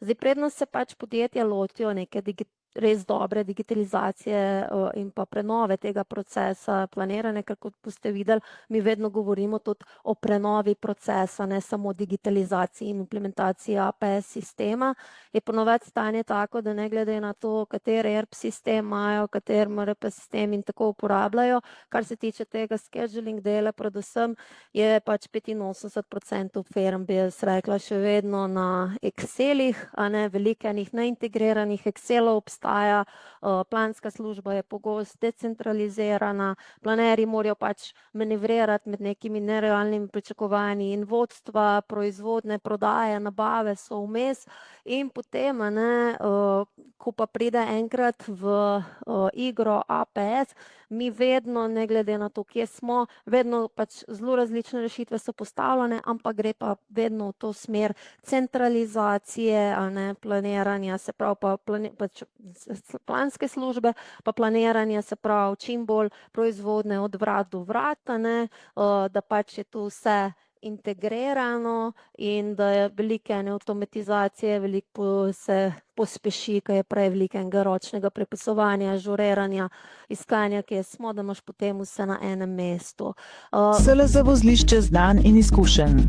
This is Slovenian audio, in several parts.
Zdaj, predno se pač podjetja lotijo neke res dobre digitalizacije in pa prenove tega procesa planiranja, ker kot boste videli, mi vedno govorimo tudi o prenovi procesa, ne samo digitalizaciji in implementaciji APS sistema. Je ponovadi stanje tako, da ne glede na to, kateri ERP sistem imajo, kateri MRP sistem in tako uporabljajo, kar se tiče tega scheduling dela, predvsem je pač 85% firm, bi jaz rekla, še vedno na Excelih, a ne veliko enih neintegriranih Excelov obstaja, planska služba je pogosto decentralizirana, planerji morajo pač manevrirati med nekimi nerealnimi pričakovanji in vodstva, proizvodne, prodaje, nabave so vmes in potem, ko pa pride enkrat v igro APS, mi vedno, ne glede na to, kje smo, vedno pač zelo različne rešitve so postavljene, ampak gre pa vedno v to smer centralizacije, planiranja, se pravi pa planske službe, pa planiranje, se pravi čim bolj proizvodne od vrat do vrat, da pač je to vse integrirano in da je veliko ene avtomatizacije, veliko se pospeši, ko je prej veliko enega ročnega prepisovanja, ažuriranja, iskanja, kje smo, da imaš potem vse na enem mestu. SLZ vozlišče znanj in izkušenj.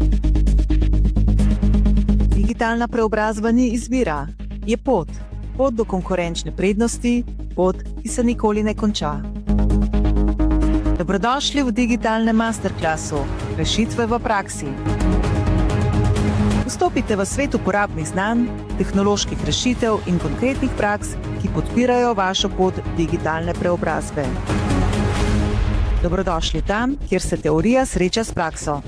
Digitalna preobrazba ni izbira, je pot. Pot do konkurenčne prednosti, pot, ki se nikoli ne konča. Dobrodošli v digitalnem masterclassu Rešitve v praksi. Vstopite v svet uporabnih znanj, tehnoloških rešitev in konkretnih praks, ki podpirajo vašo pot digitalne preobrazbe. Dobrodošli tam, kjer se teorija sreča s prakso.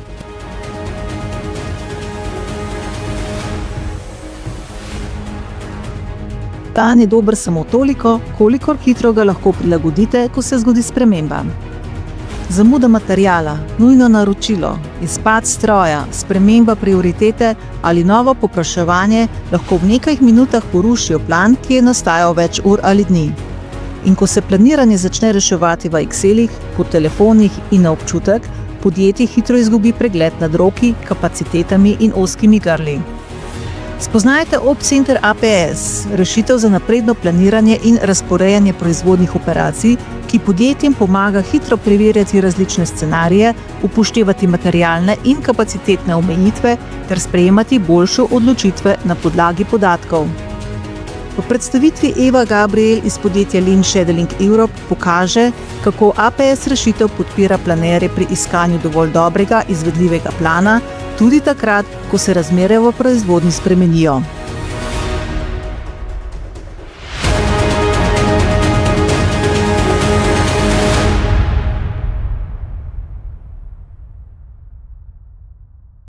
Dan je dober samo toliko, kolikor hitro ga lahko prilagodite, ko se zgodi sprememba. Zamuda materiala, nujno naročilo, izpad stroja, sprememba prioritete ali novo povpraševanje lahko v nekaj minutah porušijo plan, ki je nastajal več ur ali dni. In ko se planiranje začne reševati v Excelih, po telefonih in na občutek, podjetje hitro izgubi pregled nad roki, kapacitetami in ozkimi grli. Spoznajte OpCenter APS, rešitev za napredno planiranje in razporejanje proizvodnih operacij, ki podjetjem pomaga hitro preverjati različne scenarije, upoštevati materialne in kapacitetne omejitve ter sprejemati boljše odločitve na podlagi podatkov. V predstavitvi Eva Gabriel iz podjetja Lean Scheduling Europe pokaže, kako APS rešitev podpira planerje pri iskanju dovolj dobrega, izvedljivega plana, tudi takrat, ko se razmere v proizvodnji spremenijo.